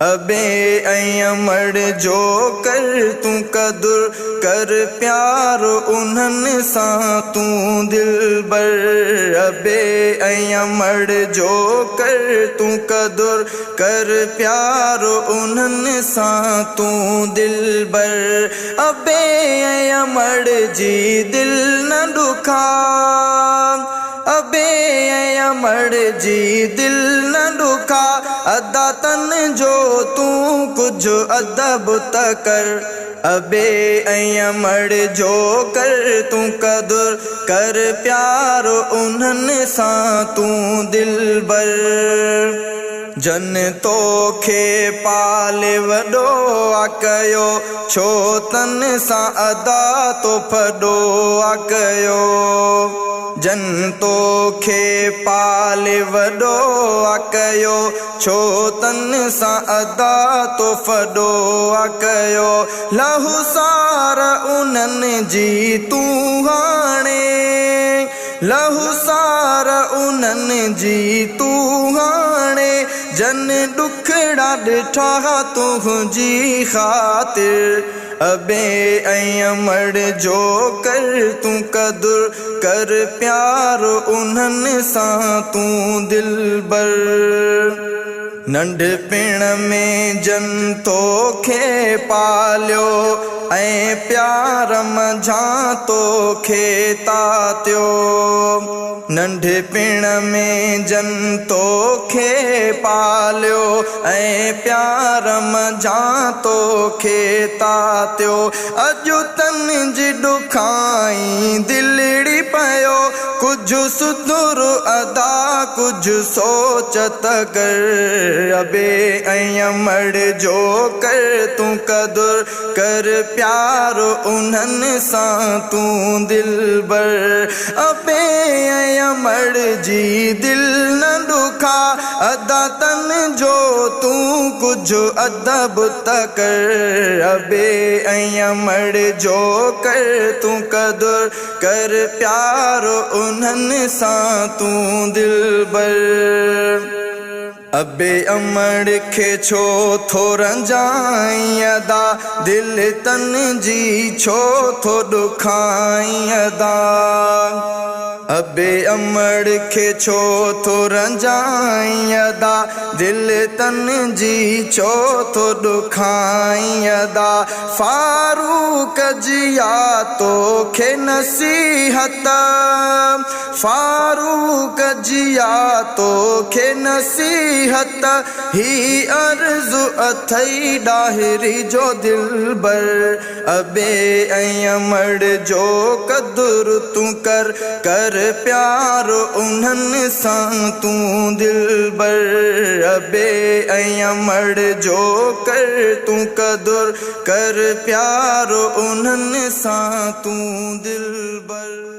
अबे अमड़ जो कर तू कदुर कर प्यार उन्हनि सां तू दिलबर। अबे अमड़ जो कर तू कदुर कर प्यार उन्हनि सां तू दिलबर। अबे अमड़ जी दिल न दुखा, अबे अमड़ जी दिल न दुखा, अदा तन जो तू कुछ अदब त कर। अबे अमड़ जो कर तू कदुर कर प्यार उन्हनि सां तू दिलबर। जन तोखे पाले वॾो आ कयो, छो तन सां अदा तो फॾो आ कयो। जन तोखे पाले वॾो आ कयो, छो तन सां अदा तो फॾो आ कयो। लहू सार उन्हनि जी तू हाणे, लहू सार उन्हनि जी तू हाणे, जन ॾुखड़ा ॾिठा तुंहिंजी ख़ातिर। अबे अमड़ जो कर तू कदुर कर प्यार उन्हनि सां तू दिलबर। नंढपिण में जन तोखे पालियो ऐं प्यार मंझां तोखे तातियो। नंढपिण में जन तोखे पालियो ऐं प्यार मंझां तोखे तातियो। अॼु तन जी ॾुखाई दिलड़ी पयो, कुझु सुधुर अदा कुझु सोच त कर। अबे अमड़ जो कर तू कदुर कर प्यार उन्हनि सां तू दिलबर। अबे अमड़ जी दिल न दुखा, अदा तन जो तू कुझु अदब त कर। अबे अमड़ जो कर तू कदुर कर प्यार उन्हनि सां तू दिलबर। अबे अमड़ खे छो थो रंजाई अदा, दिल तन जी छो थो ॾुखाई अदा। अबे अमड़ खे छो थो रंजाई अदा, दिल तन जी छो थो ॾुखाई अदा। फारूक जिया तोखे नसीहत, फारूक जिया तोखे नसीहत, ही अर्ज़ु अथई ॾाहिरी जो दिलबर। अबे अमड़ जो कदुर तू कर कर प्यार उन्हनि सां तू दिलबर। अबे अमड़ जो कर तू कदुर कर प्यार उन्हनि सां तू दिलबर।